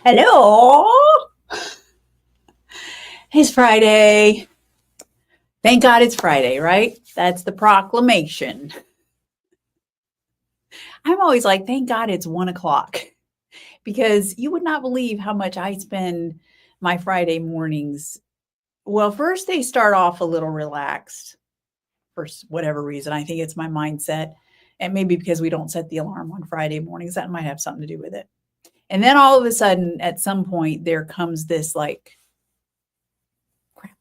Hello. It's Friday. Thank God it's Friday, right? That's the proclamation. I'm always like, thank God it's 1 o'clock because you would not believe how much I spend my Friday mornings. Well, first they start off a little relaxed for whatever reason. I think it's my mindset. And maybe because we don't set the alarm on Friday mornings, that might have something to do with it. And then all of a sudden, at some point, there comes this like, crap.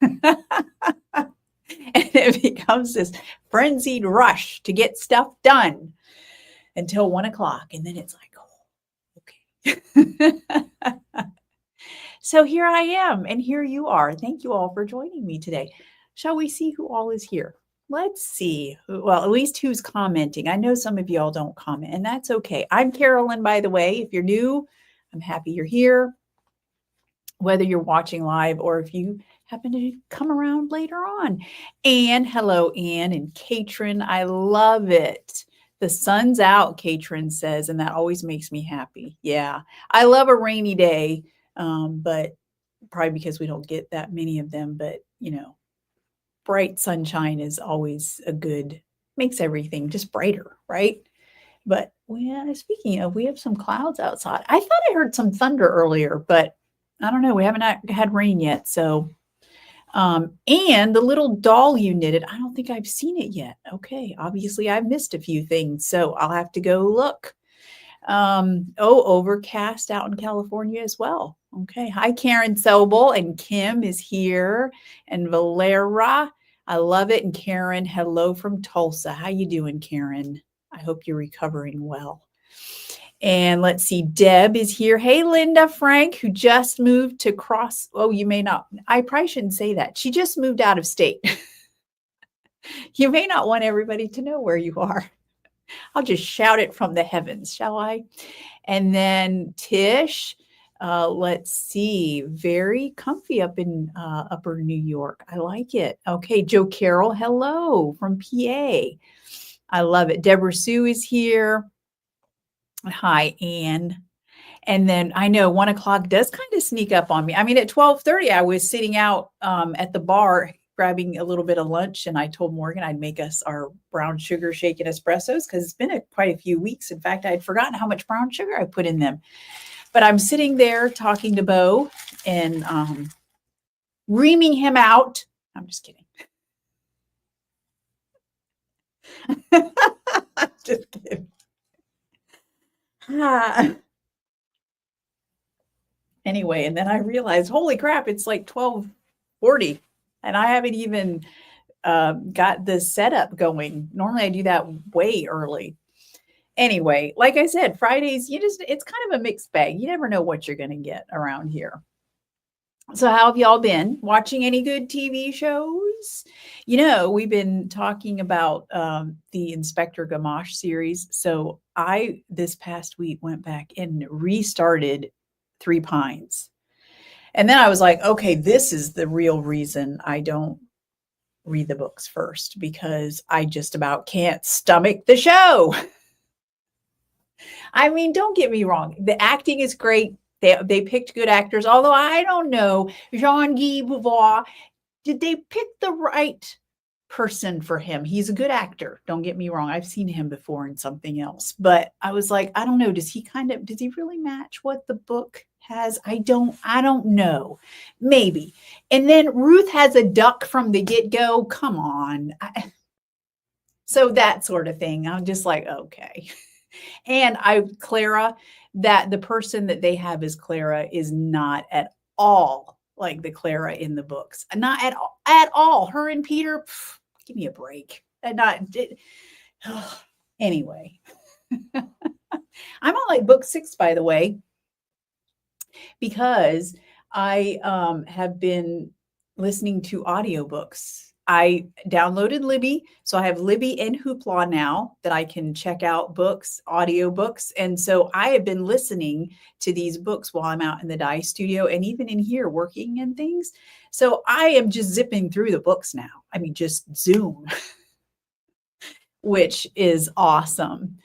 And it becomes this frenzied rush to get stuff done until 1 o'clock. And then it's like, oh, okay. So here I am, and here you are. Thank you all for joining me today. Shall we see who all is here? Let's see. Well, at least who's commenting. I know some of you all don't comment, and that's okay. I'm Carolyn, by the way. If you're new, I'm happy you're here. Whether you're watching live or if you happen to come around later on. And hello, Anne and Katrin. I love it. The sun's out, Katrin says, and that always makes me happy. Yeah, I love a rainy day, but probably because we don't get that many of them. But, you know, bright sunshine is always a good, makes everything just brighter, right? But speaking of, we have some clouds outside. I thought I heard some thunder earlier, but I don't know. We haven't had rain yet. So, and the little doll you knitted, I don't think I've seen it yet. Okay. Obviously I've missed a few things, so I'll have to go look. Overcast out in California as well. Okay. Hi, Karen Sobel, and Kim is here, and Valera. I love it. And Karen, hello from Tulsa. How you doing, Karen? I hope you're recovering well. And let's see, Deb is here. Hey, Linda Frank, who just moved to cross. Oh, you may not. I probably shouldn't say that. She just moved out of state. You may not want everybody to know where you are. I'll just shout it from the heavens, shall I? And then Tish, let's see, very comfy up in upper New York. I like it. Okay, Joe Carroll, hello from PA. I love it. Deborah Sue is here. Hi, Anne. And then I know 1 o'clock does kind of sneak up on me. I mean, at 12:30, I was sitting out at the bar grabbing a little bit of lunch, and I told Morgan I'd make us our brown sugar shaken espressos because it's been quite a few weeks. In fact, I had forgotten how much brown sugar I put in them. But I'm sitting there talking to Bo and reaming him out. I'm just kidding. Just kidding. Anyway, and then I realized, holy crap, it's like 12:40, and I haven't even got the setup going. Normally I do that way early. Anyway, like I said, Fridays, it's kind of a mixed bag. You never know what you're going to get around here. So how have y'all been? Watching any good TV shows? You know, we've been talking about the Inspector Gamache series. So I, this past week, went back and restarted Three Pines. And then I was like, okay, this is the real reason I don't read the books first, because I just about can't stomach the show. I mean, don't get me wrong. The acting is great. They picked good actors, although I don't know, Jean-Guy Bouvard, did they pick the right person for him? He's a good actor. Don't get me wrong. I've seen him before in something else, but I was like, I don't know. Does he really match what the book has? I don't know. Maybe. And then Ruth has a duck from the get-go. Come on. So that sort of thing. I'm just like, okay. And Clara, that the person that they have as Clara is not at all like the Clara in the books. Not at all. Her and Peter, give me a break. Anyway. I'm on like book 6, by the way, because I have been listening to audiobooks. I downloaded Libby. So I have Libby and Hoopla now that I can check out audiobooks. And so I have been listening to these books while I'm out in the dye studio and even in here working and things. So I am just zipping through the books now. I mean, just zoom, which is awesome.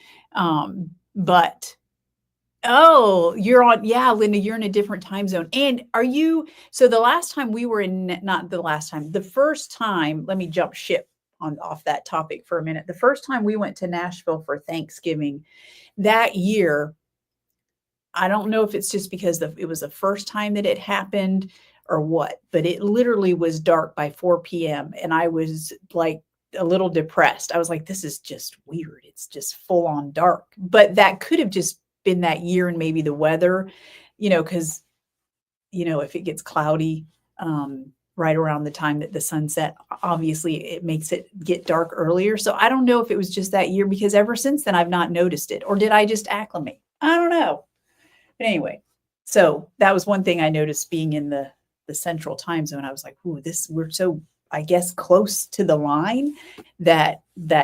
But Oh, you're on. Yeah, Linda, you're in a different time zone. And are you? So the last time we were in, not the last time, the first time, let me jump ship on off that topic for a minute. The first time we went to Nashville for Thanksgiving that year, I don't know if it's just because it was the first time that it happened or what, but it literally was dark by 4 p.m. And I was like a little depressed. I was like, this is just weird. It's just full on dark. But that could have just been that year and maybe the weather, because, if it gets cloudy right around the time that the sunset, obviously it makes it get dark earlier. So I don't know if it was just that year, because ever since then I've not noticed it. Or did I just acclimate? I don't know. But anyway, so that was one thing I noticed being in the central time zone. I was like, ooh, we're so, I guess, close to the line that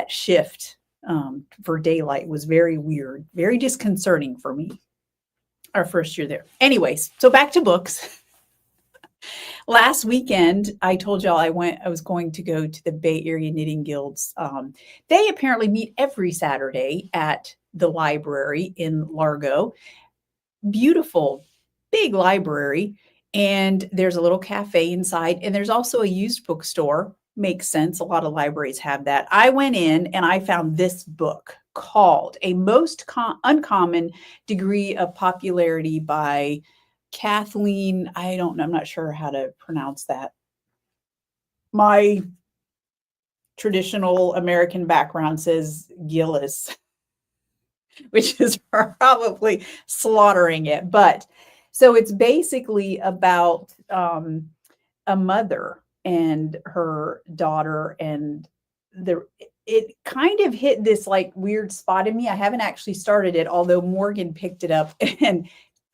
shift for daylight was very weird, very disconcerting for me. Our first year there. Anyways, so back to books. Last weekend, I told y'all I was going to go to the Bay Area Knitting Guilds. They apparently meet every Saturday at the library in Largo. Beautiful, big library. And there's a little cafe inside. And there's also a used bookstore. Makes sense. A lot of libraries have that. I went in and I found this book called A Most Uncommon Degree of Popularity by Kathleen. I don't know. I'm not sure how to pronounce that. My traditional American background says Gillis, which is probably slaughtering it. But so it's basically about a mother and her daughter, and it kind of hit this like weird spot in me. I haven't actually started it, although Morgan picked it up and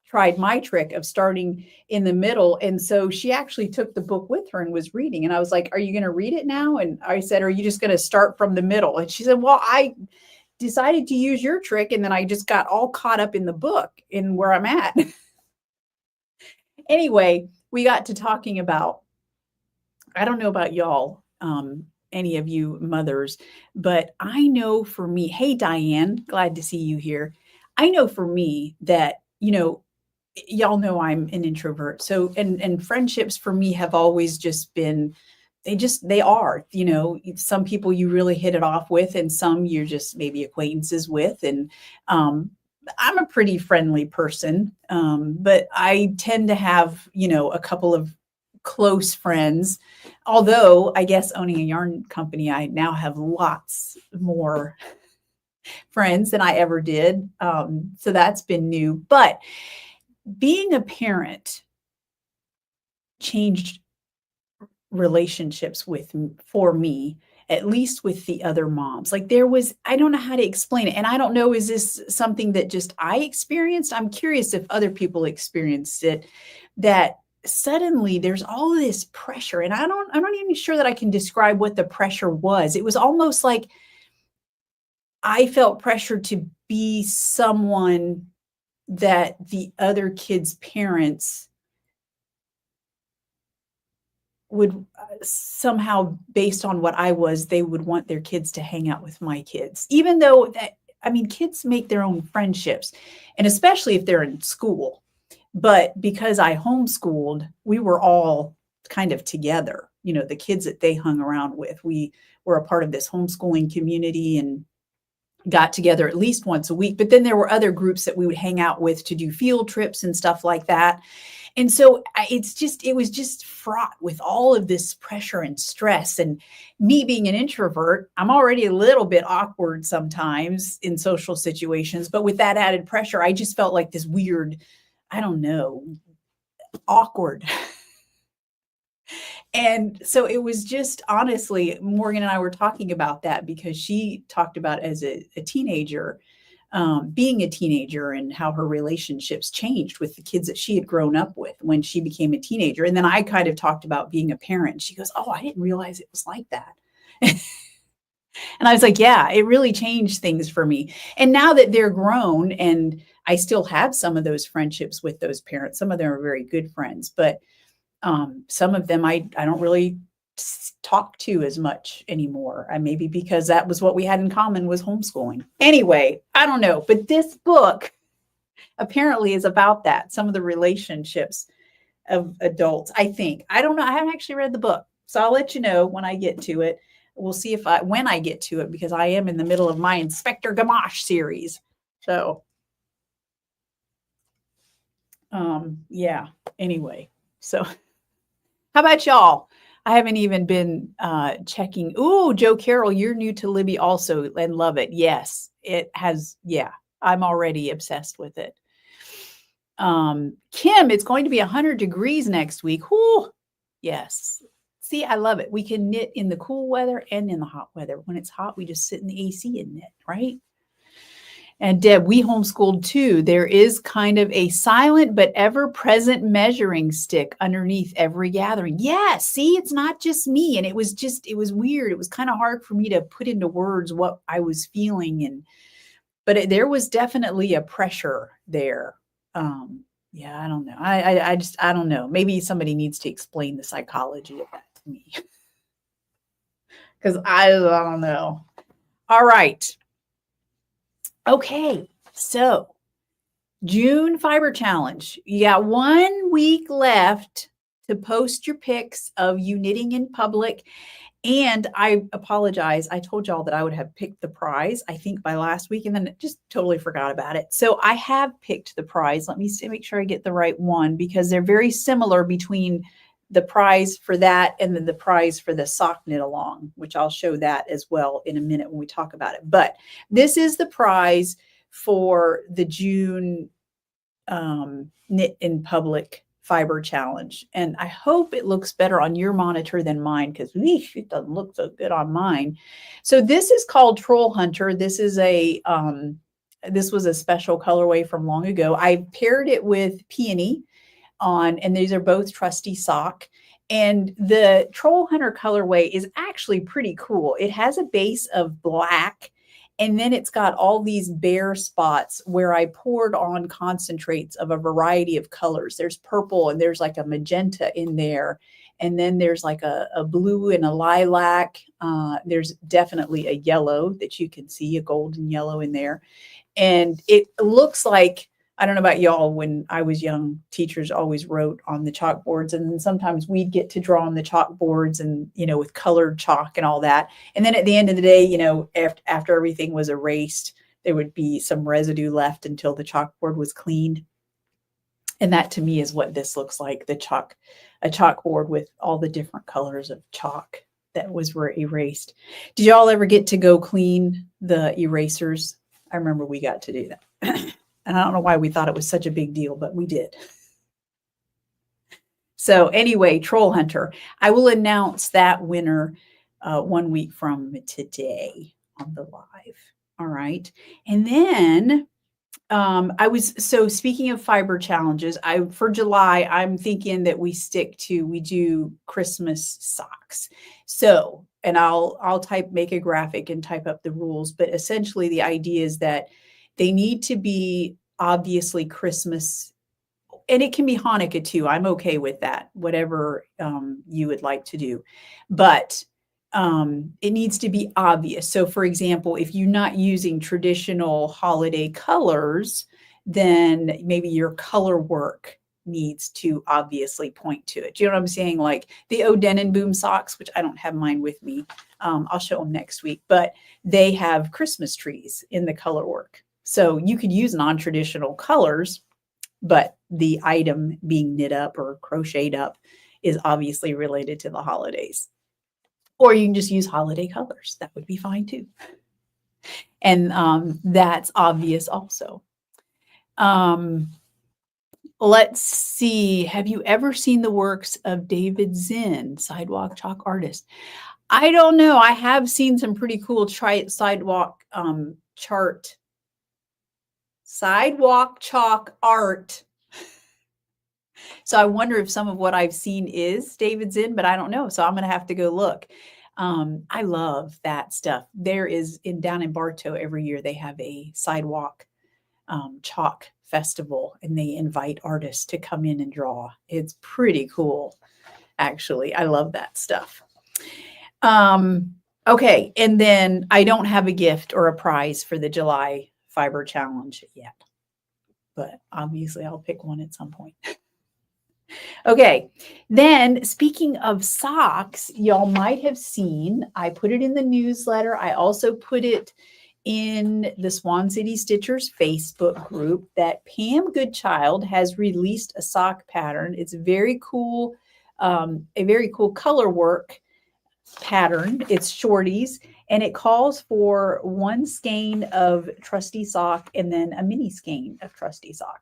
tried my trick of starting in the middle. And so she actually took the book with her and was reading. And I was like, are you going to read it now? And I said, are you just going to start from the middle? And she said, well, I decided to use your trick. And then I just got all caught up in the book in where I'm at. Anyway, we got to talking about, I don't know about y'all, any of you mothers, but I know for me, hey, Diane, glad to see you here. I know for me that, y'all know I'm an introvert. So, and friendships for me have always just been, they are, some people you really hit it off with, and some you're just maybe acquaintances with. And I'm a pretty friendly person, but I tend to have, a couple of close friends. Although I guess owning a yarn company, I now have lots more friends than I ever did. So that's been new. But being a parent changed relationships for me, at least with the other moms. Like I don't know how to explain it. And I don't know, is this something that just I experienced? I'm curious if other people experienced it, that suddenly there's all this pressure. And I'm not even sure that I can describe what the pressure was. It was almost like I felt pressure to be someone that the other kids' parents would somehow, based on what I was, they would want their kids to hang out with my kids, even though kids make their own friendships, and especially if they're in school. But because I homeschooled, we were all kind of together, the kids that they hung around with. We were a part of this homeschooling community and got together at least once a week. But then there were other groups that we would hang out with to do field trips and stuff like that. And so it was just fraught with all of this pressure and stress. And me being an introvert, I'm already a little bit awkward sometimes in social situations. But with that added pressure, I just felt like this weird, I don't know, awkward. And so it was just, honestly, Morgan and I were talking about that because she talked about as a teenager, being a teenager, and how her relationships changed with the kids that she had grown up with when she became a teenager. And then I kind of talked about being a parent. She goes, oh, I didn't realize it was like that. And I was like, yeah, it really changed things for me. And now that they're grown, and I still have some of those friendships with those parents, some of them are very good friends, but some of them I don't really talk to as much anymore. Maybe because that was what we had in common, was homeschooling. Anyway, I don't know. But this book, apparently is about that. Some of the relationships of adults, I think. I don't know. I haven't actually read the book. So I'll let you know when I get to it. We'll see when I get to it, because I am in the middle of my Inspector Gamache series. So, yeah, anyway. So how about y'all? I haven't even been checking. Ooh, Joe Carroll, you're new to Libby also and love it. Yes, it has. Yeah, I'm already obsessed with it. Kim, it's going to be 100 degrees next week. Whoo, yes. See, I love it. We can knit in the cool weather and in the hot weather. When it's hot, we just sit in the AC and knit, right? And Deb, we homeschooled too. There is kind of a silent but ever-present measuring stick underneath every gathering. Yeah, see, it's not just me. And it was weird. It was kind of hard for me to put into words what I was feeling. But there was definitely a pressure there. Yeah, I don't know. I don't know. Maybe somebody needs to explain the psychology of that to me. Because I don't know. All right. Okay, so June Fiber Challenge. You got 1 week left to post your pics of you knitting in public. And I apologize. I told y'all that I would have picked the prize, I think, by last week, and then just totally forgot about it. So I have picked the prize. Let me make sure I get the right one, because they're very similar between the prize for that and then the prize for the sock knit along, which I'll show that as well in a minute when we talk about it. But this is the prize for the June Knit in Public Fiber Challenge. And I hope it looks better on your monitor than mine, because it doesn't look so good on mine. So this is called Troll Hunter. This is this was a special colorway from long ago. I paired it with Peony and these are both Trusty Sock. And the Troll Hunter colorway is actually pretty cool. It has a base of black, and then it's got all these bare spots where I poured on concentrates of a variety of colors. There's purple, and there's like a magenta in there. And then there's like a blue and a lilac. There's definitely a yellow that you can see, a golden yellow in there. And it looks like, I don't know about y'all, when I was young, teachers always wrote on the chalkboards, and then sometimes we'd get to draw on the chalkboards and, with colored chalk and all that. And then at the end of the day, after everything was erased, there would be some residue left until the chalkboard was cleaned. And that to me is what this looks like, a chalkboard with all the different colors of chalk that were erased. Did y'all ever get to go clean the erasers? I remember we got to do that. And I don't know why we thought it was such a big deal, but we did. So anyway, Troll Hunter. I will announce that winner 1 week from today on the live. All right. And then speaking of fiber challenges, for July, I'm thinking that we do Christmas socks. So, and I'll make a graphic and type up the rules, but essentially the idea is that they need to be obviously Christmas, and it can be Hanukkah too. I'm okay with that, whatever you would like to do. But it needs to be obvious. So for example, if you're not using traditional holiday colors, then maybe your color work needs to obviously point to it. Do you know what I'm saying? Like the Odenin Boom socks, which I don't have mine with me. I'll show them next week, but they have Christmas trees in the color work. So you could use non-traditional colors, but the item being knit up or crocheted up is obviously related to the holidays. Or you can just use holiday colors. That would be fine too. And that's obvious also. Let's see. Have you ever seen the works of David Zinn, sidewalk chalk artist? I don't know. I have seen some pretty cool sidewalk chalk art. So I wonder if some of what I've seen is David Zinn, but I don't know. So I'm going to have to go look. I love that stuff. Down in Bartow every year, they have a sidewalk chalk festival, and they invite artists to come in and draw. It's pretty cool, actually. I love that stuff. Okay. And then I don't have a gift or a prize for the July Fiber Challenge yet. but obviously I'll pick one at some point. Okay, then speaking of socks, y'all might have seen, I put it in the newsletter. I also put it in the Swan City Stitchers Facebook group that Pam Goodchild has released a sock pattern. It's very cool, a very cool color work pattern. It's Shorties, and it calls for one skein of trusty sock and then a mini skein of trusty sock.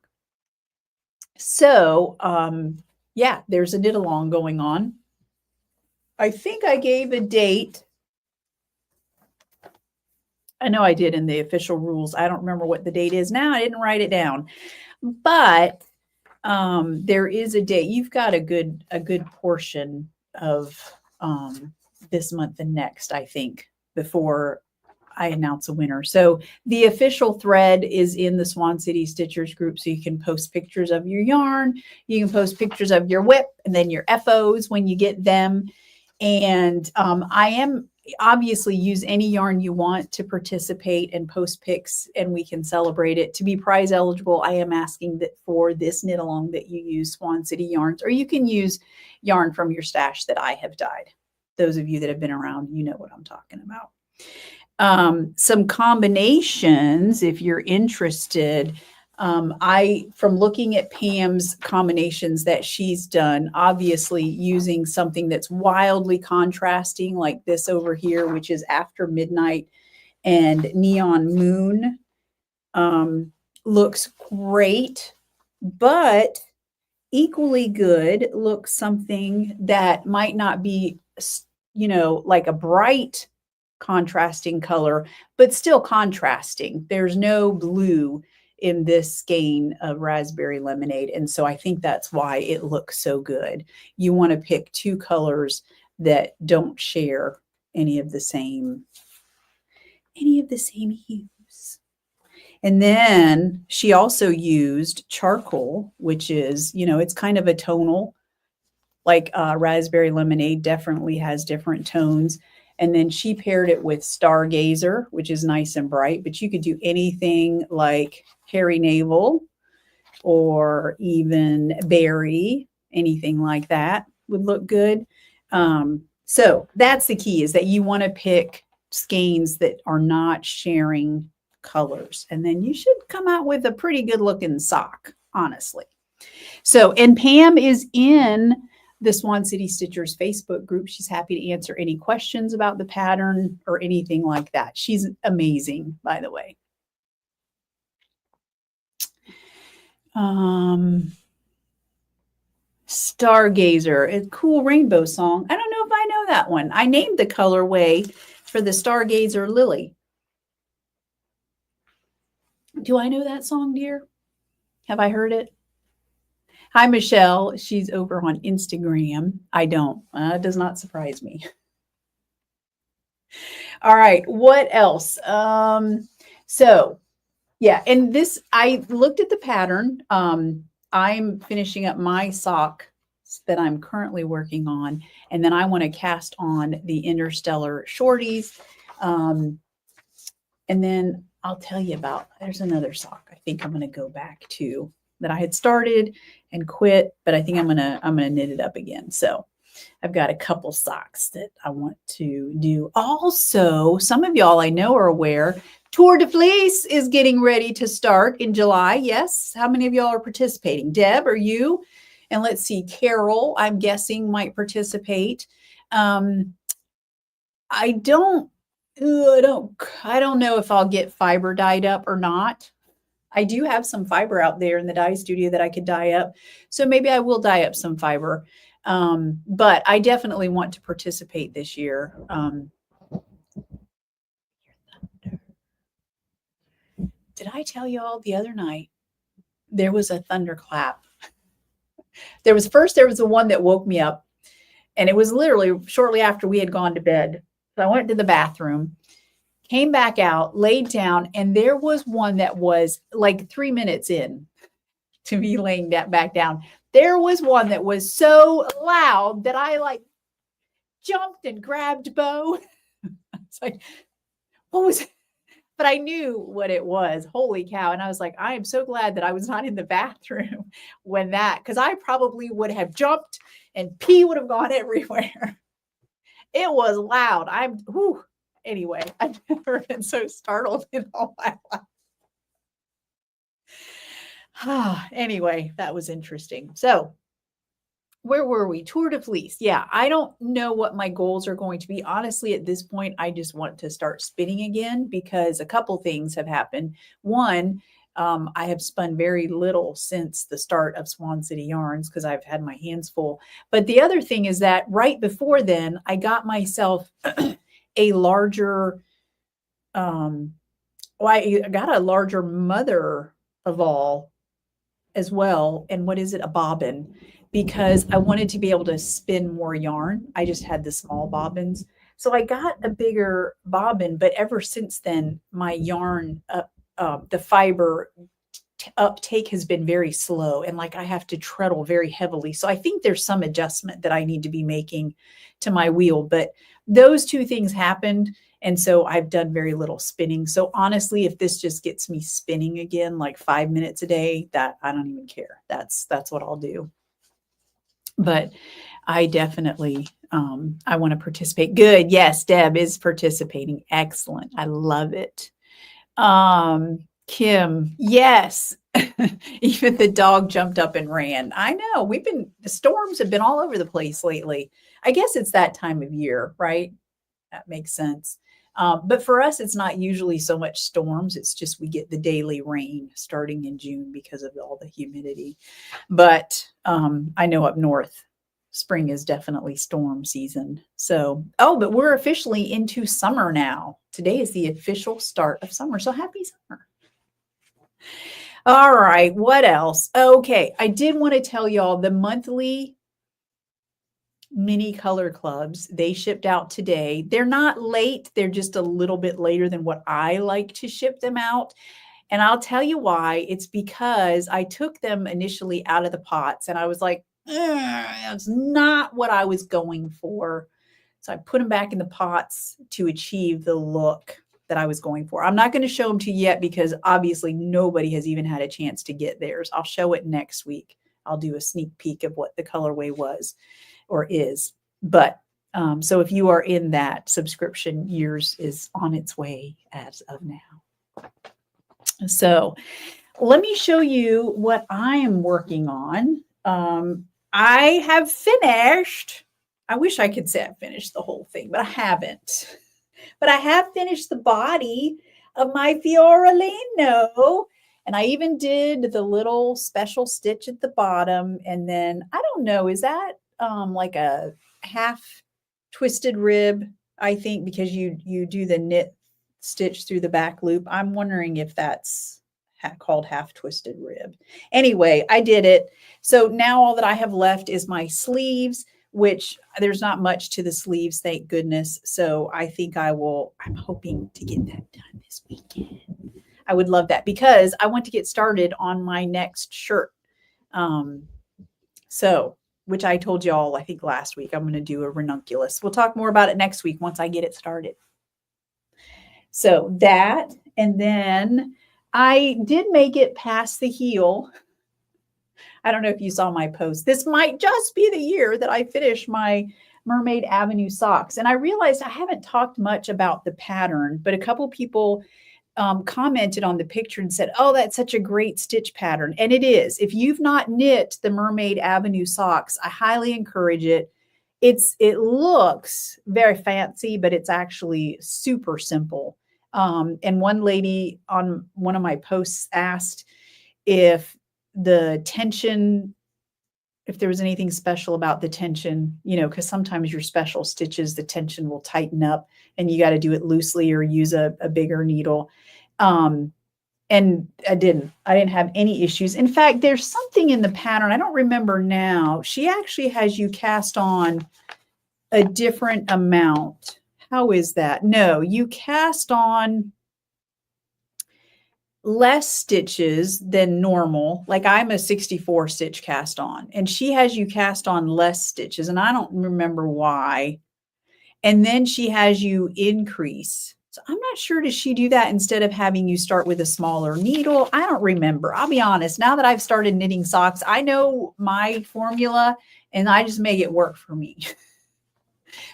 So, yeah, there's a knit along going on. I think I gave a date. I know I did in the official rules. I don't remember what the date is now. I didn't write it down, but there is a date. You've got a good portion of this month and next, I think, before I announce a winner. So the official thread is in the Swan City Stitchers group. So you can post pictures of your yarn. You can post pictures of your whip and then your FOs when you get them. And I am obviously use any yarn you want to participate and post pics, and we can celebrate it. To be prize eligible, I am asking that for this knit along that you use Swan City yarns, or you can use yarn from your stash that I have dyed. Those of you that have been around, you know what I'm talking about. Some combinations, if you're interested. From looking at Pam's combinations that she's done, obviously using something that's wildly contrasting like this over here, which is After Midnight and Neon Moon, looks great, but equally good looks something that might not be, like a bright contrasting color, but still contrasting. There's no blue in this skein of Raspberry Lemonade. And so I think that's why it looks so good. You want to pick two colors that don't share any of the same hues. And then she also used charcoal, which is, it's kind of a tonal, like Raspberry Lemonade definitely has different tones. And then she paired it with Stargazer, which is nice and bright, but you could do anything like Hairy Navel or even Berry, anything like that would look good. So that's the key, is that you want to pick skeins that are not sharing colors. And then you should come out with a pretty good looking sock, honestly. So, and Pam is in the Swan City Stitchers Facebook group. She's happy to answer any questions about the pattern or anything like that. She's amazing, by the way. Stargazer, a cool rainbow song. I don't know if I know that one. I named the colorway for the Stargazer Lily. Do I know that song, dear? Have I heard it? Hi, Michelle. She's over on Instagram. I don't. It does not surprise me. All right. What else? So, yeah. And this, I looked at the pattern. I'm finishing up my sock that I'm currently working on. And then I want to cast on the Interstellar Shorties. And then I'll tell you about, there's another sock I think I'm going to go back to that I had started and quit, but I think I'm gonna knit it up again. So I've got a couple socks that I want to do. Also, some of y'all I know are aware, Tour de Fleece is getting ready to start in July. Yes, how many of y'all are participating? Deb, are you? And let's see, Carol, I'm guessing, might participate. I don't know if I'll get fiber dyed up or not. I do have some fiber out there in the dye studio that I could dye up. So maybe I will dye up some fiber. But I definitely want to participate this year. Did I tell you all the other night there was a thunderclap? There was the one that woke me up, and it was literally shortly after we had gone to bed. So I went to the bathroom, came back out, laid down, and there was one that was like 3 minutes in to me laying that back down. There was one that was so loud that I like jumped and grabbed Bo. It's like, what was it? but I knew what it was. Holy cow. And I was like, I am so glad that I was not in the bathroom when because I probably would have jumped and pee would have gone everywhere. It was loud. Anyway, I've never been so startled in all my life. Anyway, that was interesting. So where were we? Tour de Fleece. Yeah, I don't know what my goals are going to be. Honestly, at this point, I just want to start spinning again because a couple things have happened. One, I have spun very little since the start of Swan City Yarns because I've had my hands full. But the other thing is that right before then, I got myself a larger, I got a larger mother of all as well. And what is it? A bobbin, because I wanted to be able to spin more yarn. I just had the small bobbins. So I got a bigger bobbin, but ever since then, my yarn, the fiber uptake has been very slow. And like I have to treadle very heavily. So I think there's some adjustment that I need to be making to my wheel. But those two things happened. And so I've done very little spinning. So honestly, if this just gets me spinning again, like 5 minutes a day, that I don't even care. That's what I'll do. But I definitely, I want to participate. Good. Yes, Deb is participating. Excellent. I love it. Kim, yes. Even the dog jumped up and ran. I know. The storms have been all over the place lately. I guess it's that time of year, right? That makes sense. But for us, it's not usually so much storms. It's just we get the daily rain starting in June because of all the humidity. But I know up north, spring is definitely storm season. So, but we're officially into summer now. Today is the official start of summer. So happy summer. All right. What else? Okay. I did want to tell y'all the monthly mini color clubs, they shipped out today. They're not late. They're just a little bit later than what I like to ship them out. And I'll tell you why. It's because I took them initially out of the pots and I was like, that's not what I was going for. So I put them back in the pots to achieve the look that I was going for. I'm not going to show them to you yet because obviously nobody has even had a chance to get theirs. I'll show it next week. I'll do a sneak peek of what the colorway was or is. But so if you are in that subscription, yours is on its way as of now. So let me show you what I am working on. I have finished. I wish I could say I finished the whole thing, but I haven't. But I have finished the body of my Fiorellino. And I even did the little special stitch at the bottom. And then, I don't know, is that like a half twisted rib, I think, because you do the knit stitch through the back loop. I'm wondering if that's called half twisted rib. Anyway, I did it. So now all that I have left is my sleeves, which there's not much to the sleeves, thank goodness. So I think I'm hoping to get that done this weekend. I would love that because I want to get started on my next shirt. Which I told y'all, I think last week, I'm going to do a ranunculus. We'll talk more about it next week once I get it started. So that, and then I did make it past the heel. I don't know if you saw my post. This might just be the year that I finish my Mermaid Avenue socks. And I realized I haven't talked much about the pattern, but a couple people commented on the picture and said, oh, that's such a great stitch pattern. And it is. If you've not knit the Mermaid Avenue socks, I highly encourage it. It looks very fancy, but it's actually super simple. And one lady on one of my posts asked if the tension, if there was anything special about the tension, because sometimes your special stitches, the tension will tighten up and you got to do it loosely or use a bigger needle. And I didn't have any issues. In fact, there's something in the pattern. I don't remember now. She actually has you cast on a different amount. How is that? No, you cast on less stitches than normal. Like I'm a 64 stitch cast on, and she has you cast on less stitches, and I don't remember why. And then she has you increase. So So I'm not sure, does she do that instead of having you start with a smaller needle? I don't remember. I'll be honest. Now that I've started knitting socks, I know my formula and I just make it work for me.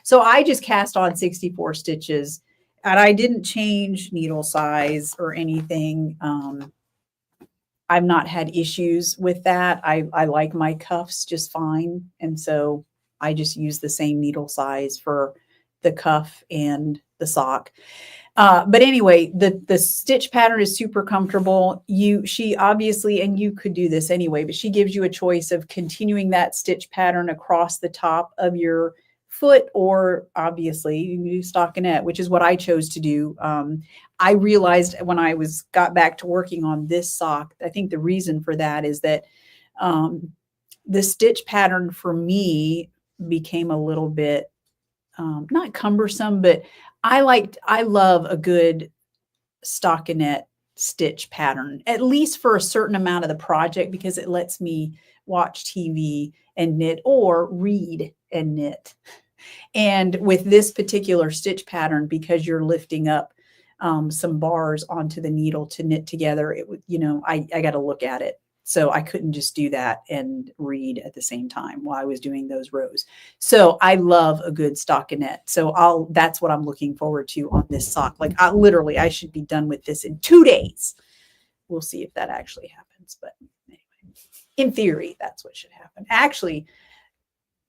So I just cast on 64 stitches and I didn't change needle size or anything. I've not had issues with that. I like my cuffs just fine. And so I just use the same needle size for the cuff and the sock. But anyway, the stitch pattern is super comfortable. She obviously, and you could do this anyway, but she gives you a choice of continuing that stitch pattern across the top of your foot, or obviously you can do stockinette, which is what I chose to do. I realized when I got back to working on this sock, I think the reason for that is that the stitch pattern for me became a little bit not cumbersome, but I love a good stockinette stitch pattern, at least for a certain amount of the project, because it lets me watch TV and knit or read and knit. And with this particular stitch pattern, because you're lifting up some bars onto the needle to knit together, it would, I got to look at it. So I couldn't just do that and read at the same time while I was doing those rows. So I love a good stockinette. So that's what I'm looking forward to on this sock. Like I should be done with this in 2 days. We'll see if that actually happens. But anyway, in theory, that's what should happen. Actually,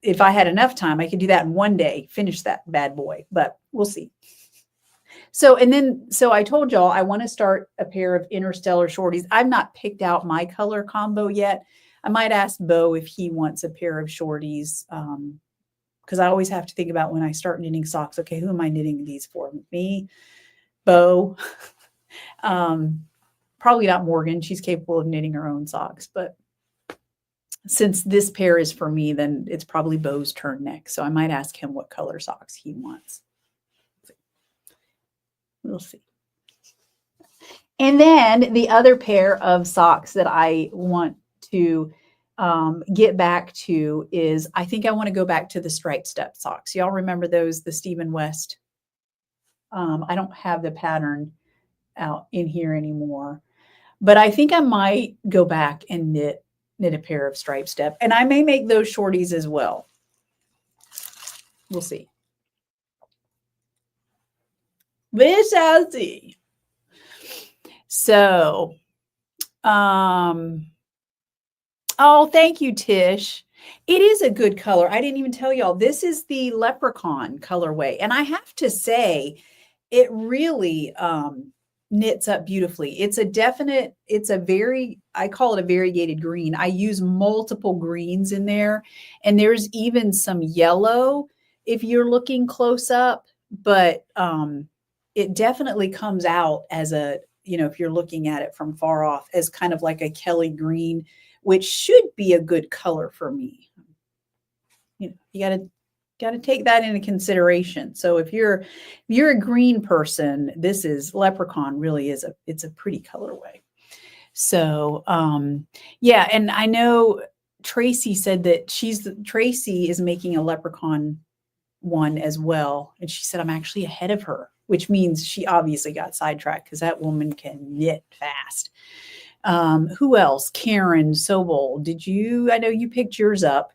if I had enough time, I could do that in 1 day, finish that bad boy, but we'll see. So I told y'all I want to start a pair of Interstellar Shorties. I've not picked out my color combo yet. I might ask Bo if he wants a pair of Shorties, because I always have to think about when I start knitting socks, okay, who am I knitting these for? Me, Bo, probably not Morgan. She's capable of knitting her own socks, but since this pair is for me, then it's probably Bo's turn next. So I might ask him what color socks he wants. We'll see. And then the other pair of socks that I want to get back to is, I think I want to go back to the striped step socks. Y'all remember those, the Stephen West? I don't have the pattern out in here anymore, but I think I might go back and knit a pair of striped step, and I may make those Shorties as well. We'll see. We shall see. So, oh, thank you, Tish. It is a good color. I didn't even tell y'all, this is the Leprechaun colorway. And I have to say, it really knits up beautifully. I call it a variegated green. I use multiple greens in there, and there's even some yellow if you're looking close up, but it definitely comes out as if you're looking at it from far off, as kind of like a Kelly green, which should be a good color for me. You got to take that into consideration. So if you're a green person, this is Leprechaun really it's a pretty colorway. So yeah, and I know Tracy said that Tracy is making a Leprechaun one as well, and she said I'm actually ahead of her, which means she obviously got sidetracked because that woman can knit fast. Who else? Karen Sobol, I know you picked yours up.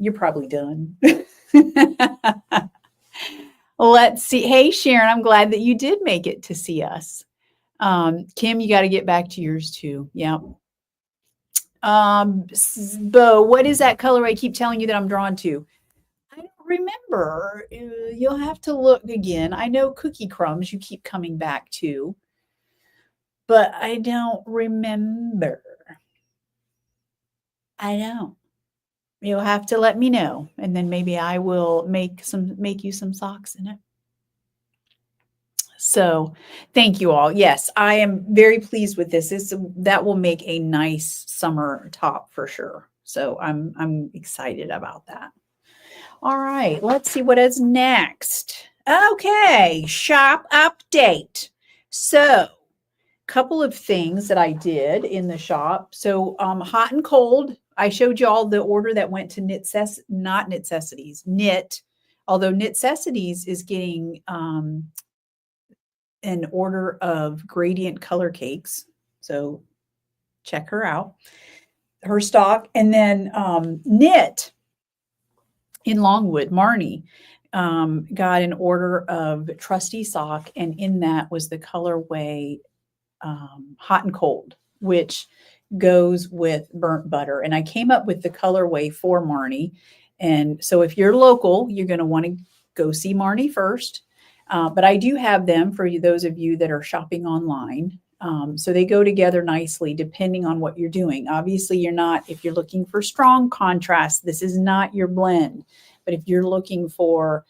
You're probably done. Let's see. Hey, Sharon, I'm glad that you did make it to see us. Kim, you got to get back to yours too. Yeah. Bo, what is that color I keep telling you that I'm drawn to? I don't remember. You'll have to look again. I know Cookie Crumbs you keep coming back to, but I don't remember. I don't. You'll have to let me know, and then maybe I will make you some socks in it. So thank you all. Yes, I am very pleased with this. That will make a nice summer top for sure. So I'm excited about that. All right, let's see what is next. Okay, shop update. So couple of things that I did in the shop. So hot and cold, I showed you all the order that went to Knitcessities. Knit Although Knitcessities is getting an order of gradient color cakes. So check her out, her stock. And then Knit in Longwood, Marnie, got an order of trusty sock. And in that was the colorway hot and cold, which goes with burnt butter. And I came up with the colorway for Marnie. And so if you're local, you're going to want to go see Marnie first. But I do have them for you, those of you that are shopping online. So they go together nicely depending on what you're doing. Obviously, you're not, if you're looking for strong contrast, this is not your blend. But if you're looking for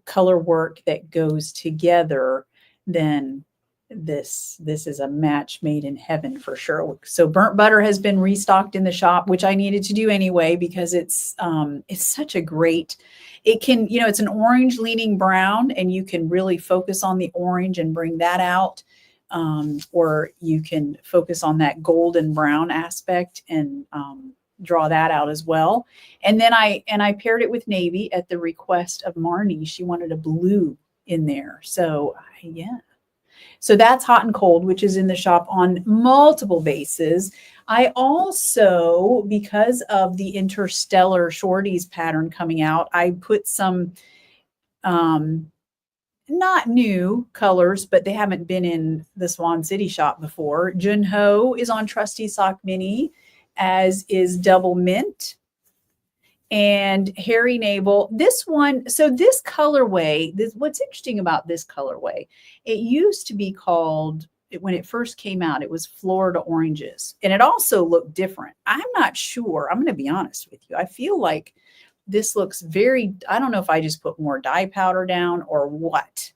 color work that goes together, then this is a match made in heaven for sure. So burnt butter has been restocked in the shop, which I needed to do anyway, because it's such a great, it can, it's an orange leaning brown, and you can really focus on the orange and bring that out. Or you can focus on that golden brown aspect and draw that out as well. And then I paired it with navy at the request of Marnie. She wanted a blue in there. So yeah. So that's hot and cold, which is in the shop on multiple bases. I also, because of the Interstellar Shorties pattern coming out, I put some not new colors, but they haven't been in the Swan City shop before. Junho is on Trusty Sock Mini, as is Double Mint. And Hairy Navel, this one, so this colorway, what's interesting about this colorway, it used to be called, when it first came out, it was Florida Oranges. And it also looked different. I'm not sure. I'm going to be honest with you. I feel like this looks very, I don't know if I just put more dye powder down or what,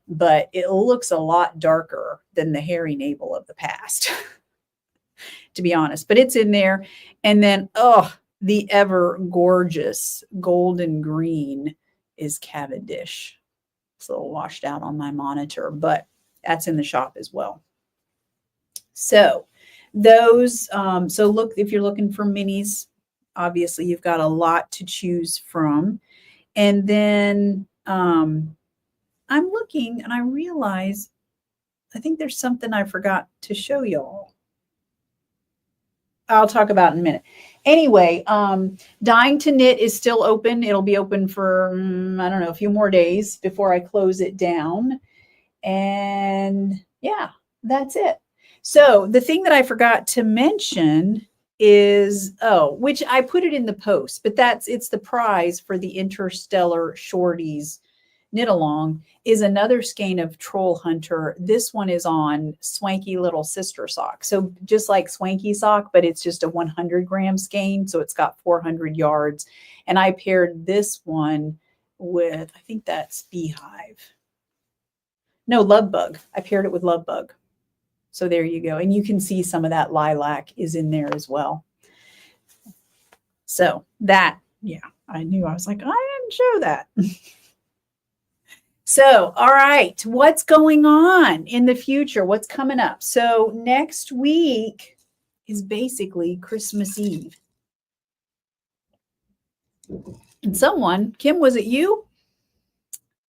but it looks a lot darker than the Hairy Navel of the past, to be honest. But it's in there. And then, the ever gorgeous golden green is Cavendish. It's a little washed out on my monitor, but that's in the shop as well. So those, so look, if you're looking for minis, obviously you've got a lot to choose from. And then I'm looking and I realize, I think there's something I forgot to show y'all. I'll talk about in a minute. Anyway, Dying to Knit is still open. It'll be open for, I don't know, a few more days before I close it down. And yeah, that's it. So the thing that I forgot to mention is, which I put it in the post, but it's the prize for the Interstellar Shorties knit along, is another skein of Troll Hunter. This one is on Swanky Little Sister Sock. So just like Swanky Sock, but it's just a 100-gram skein. So it's got 400 yards. And I paired this one with, I think that's Beehive. No, Love Bug. I paired it with Love Bug. So there you go. And you can see some of that lilac is in there as well. So that, yeah, I knew. I was like, I didn't show that. So, all right, what's going on in the future? What's coming up? So next week is basically Christmas Eve. And someone, Kim, was it you?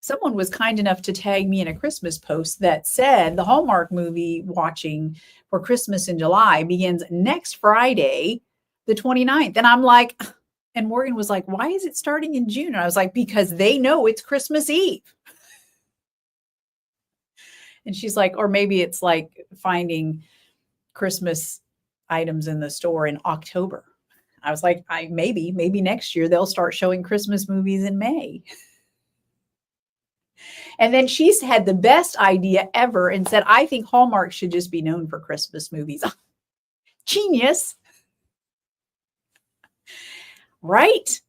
Someone was kind enough to tag me in a Christmas post that said the Hallmark movie watching for Christmas in July begins next Friday, the 29th. And I'm like, and Morgan was like, why is it starting in June? And I was like, because they know it's Christmas Eve. And she's like, or maybe it's like finding Christmas items in the store in October. I was like, maybe next year they'll start showing Christmas movies in May. And then she's had the best idea ever and said, I think Hallmark should just be known for Christmas movies. Genius. Right?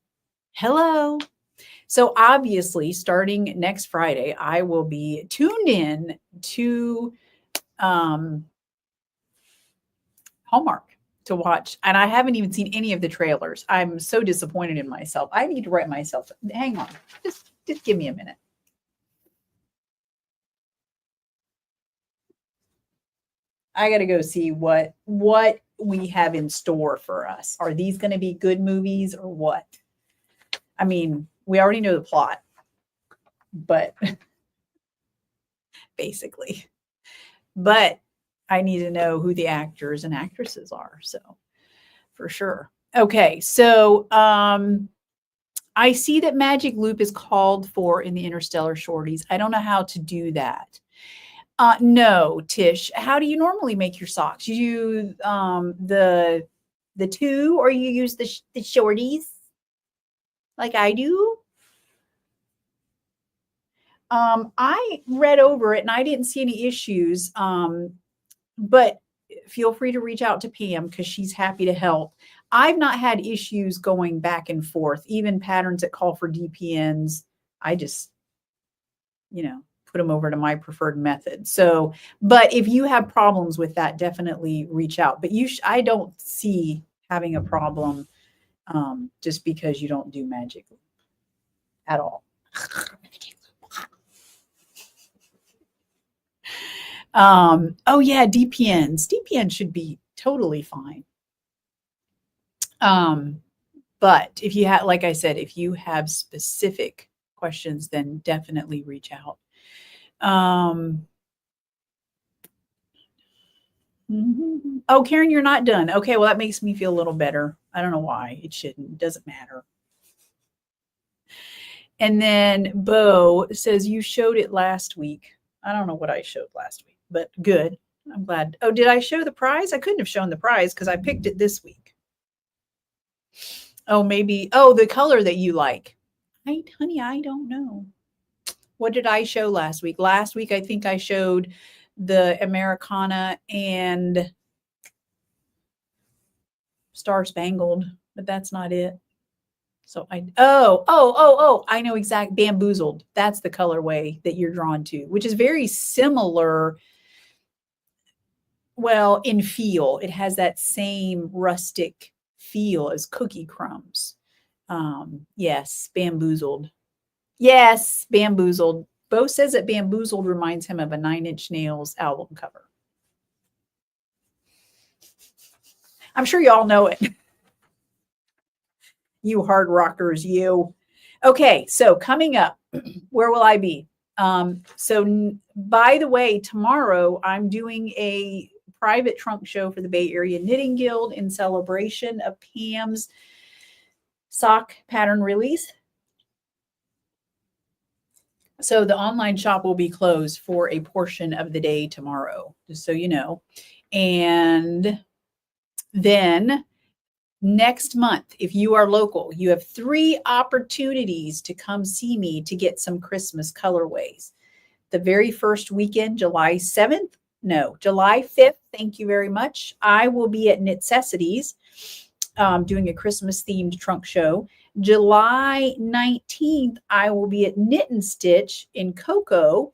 Hello. So obviously, starting next Friday, I will be tuned in to Hallmark to watch. And I haven't even seen any of the trailers. I'm so disappointed in myself. I need to write myself. Hang on. Just give me a minute. I got to go see what we have in store for us. Are these going to be good movies or what? I mean, We already know the plot, but basically, but I need to know who the actors and actresses are. So for sure. Okay. So, I see that Magic Loop is called for in the Interstellar Shorties. I don't know how to do that. No, Tish. How do you normally make your socks? You use the two, or you use the Shorties like I do? I read over it and I didn't see any issues. But feel free to reach out to Pam because she's happy to help. I've not had issues going back and forth, even patterns that call for DPNs. I just, put them over to my preferred method. So, but if you have problems with that, definitely reach out. But I don't see having a problem just because you don't do magic at all. Oh yeah, DPNs. DPN should be totally fine. But if you have, like I said, if you have specific questions, then definitely reach out. Oh, Karen, you're not done. Okay, well, that makes me feel a little better. I don't know why. It shouldn't. It doesn't matter. And then Bo says, you showed it last week. I don't know what I showed last week, but good. I'm glad. Oh, did I show the prize? I couldn't have shown the prize because I picked it this week. Oh, maybe. Oh, the color that you like. Honey, I don't know. What did I show last week? Last week, I think I showed the Americana and Star Spangled, but that's not it. So I know exact Bamboozled. That's the colorway that you're drawn to, which is very similar. Well, in feel, it has that same rustic feel as Cookie Crumbs. Yes, Bamboozled. Yes, Bamboozled. Bo says that Bamboozled reminds him of a Nine Inch Nails album cover. I'm sure you all know it. You hard rockers, you. Okay, so coming up, where will I be? So by the way, tomorrow I'm doing a private trunk show for the Bay Area Knitting Guild in celebration of Pam's sock pattern release. So the online shop will be closed for a portion of the day tomorrow, just so you know. And then next month, if you are local, you have 3 opportunities to come see me to get some Christmas colorways. The very first weekend, July 7th, no, July 5th, thank you very much. I will be at Knitcessities doing a Christmas themed trunk show. July 19th, I will be at Knit and Stitch in Cocoa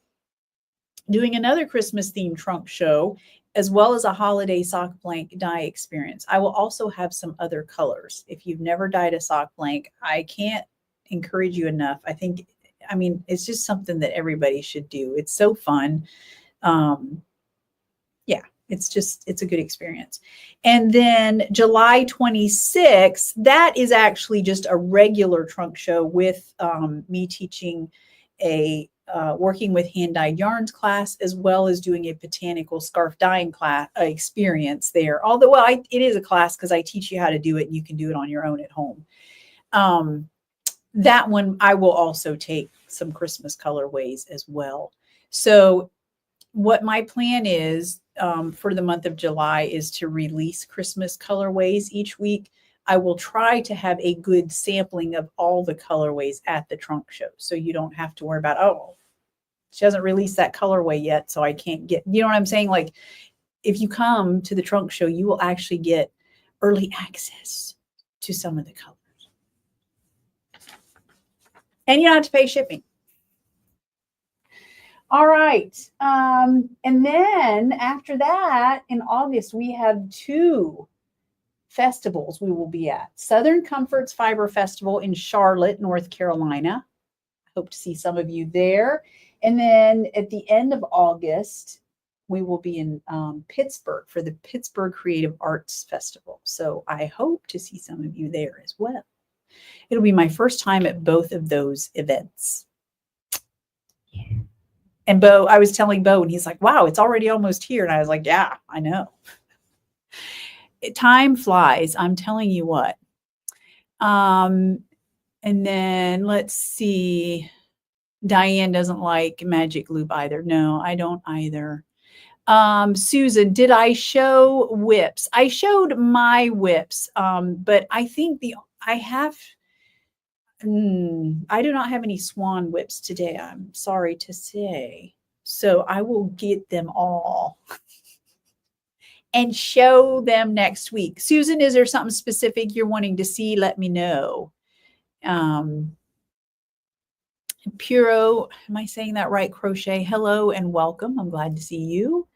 doing another Christmas themed trunk show, as well as a holiday sock blank dye experience. I will also have some other colors. If you've never dyed a sock blank, I can't encourage you enough. I mean, it's just something that everybody should do. It's so fun. Yeah, it's a good experience. And then July 26th, that is actually just a regular trunk show with me teaching a working with hand-dyed yarns class, as well as doing a botanical scarf dyeing class experience there. Although, well, it is a class because I teach you how to do it and you can do it on your own at home. That one, I will also take some Christmas colorways as well. So what my plan is for the month of July is to release Christmas colorways each week. I will try to have a good sampling of all the colorways at the trunk show. So you don't have to worry about, oh, she hasn't released that colorway yet, so I can't get, you know what I'm saying? Like, if you come to the trunk show, you will actually get early access to some of the colors. And you don't have to pay shipping. All right. And then after that, in August, we have 2 festivals we will be at. Southern Comforts Fiber Festival in Charlotte, North Carolina. Hope to see some of you there. And then at the end of August, we will be in Pittsburgh for the Pittsburgh Creative Arts Festival. So I hope to see some of you there as well. It'll be my first time at both of those events. And Bo, I was telling Bo, and he's like, wow, it's already almost here. And I was like, yeah, I know. Time flies. I'm telling you what. And then let's see. Diane doesn't like Magic Loop either. No, I don't either. Susan, did I show whips? I showed my whips, but I think I do not have any Swan whips today. I'm sorry to say. So I will get them all and show them next week. Susan, is there something specific you're wanting to see? Let me know. Puro, am I saying that right? Crochet, hello and welcome. I'm glad to see you.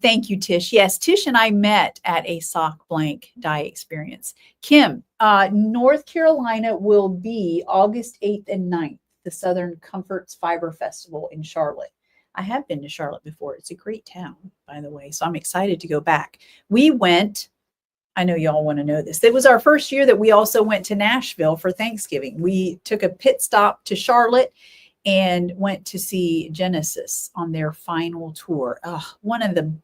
Thank you, Tish. Yes, Tish and I met at a sock blank dye experience. Kim, North Carolina will be August 8th and 9th, the Southern Comforts Fiber Festival in Charlotte. I have been to Charlotte before. It's a great town, by the way, so I'm excited to go back. We went, I know y'all want to know this. It was our first year that we also went to Nashville for Thanksgiving. We took a pit stop to Charlotte and went to see Genesis on their final tour. One of the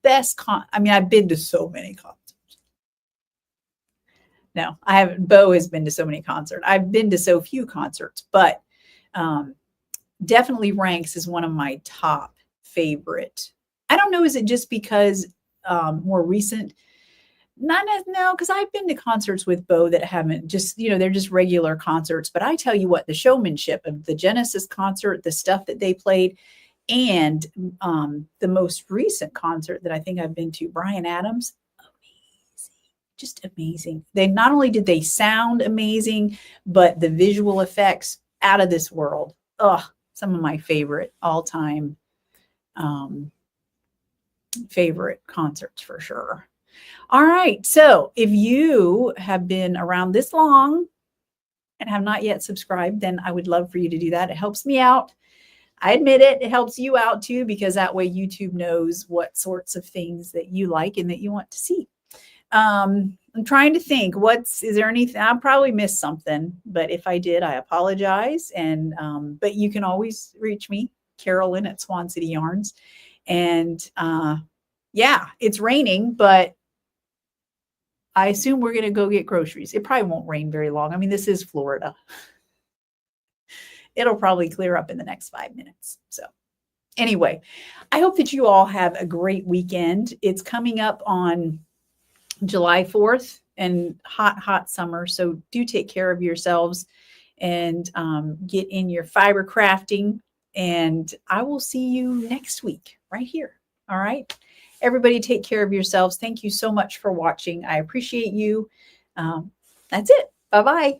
best I've been to so many concerts. No, I haven't. Bo has been to so many concerts. I've been to so few concerts, but definitely ranks as one of my top favorite. I don't know, is it just because more recent? No, because I've been to concerts with Bo that haven't just, they're just regular concerts. But I tell you what, the showmanship of the Genesis concert, the stuff that they played, and the most recent concert that I think I've been to, Bryan Adams, amazing, just amazing. They not only did they sound amazing, but the visual effects out of this world. Some of my favorite all-time favorite concerts for sure. All right. So if you have been around this long and have not yet subscribed, then I would love for you to do that. It helps me out. I admit it. It helps you out too, because that way YouTube knows what sorts of things that you like and that you want to see. I'm trying to think, is there anything? I probably missed something, but if I did, I apologize. And, but you can always reach me, Carolyn at Swan City Yarns. And, yeah, it's raining, but I assume we're going to go get groceries. It probably won't rain very long. I mean, this is Florida. It'll probably clear up in the next 5 minutes. So anyway, I hope that you all have a great weekend. It's coming up on July 4th and hot summer. So do take care of yourselves and get in your fiber crafting. And I will see you next week right here. All right. Everybody take care of yourselves. Thank you so much for watching. I appreciate you. That's it. Bye-bye.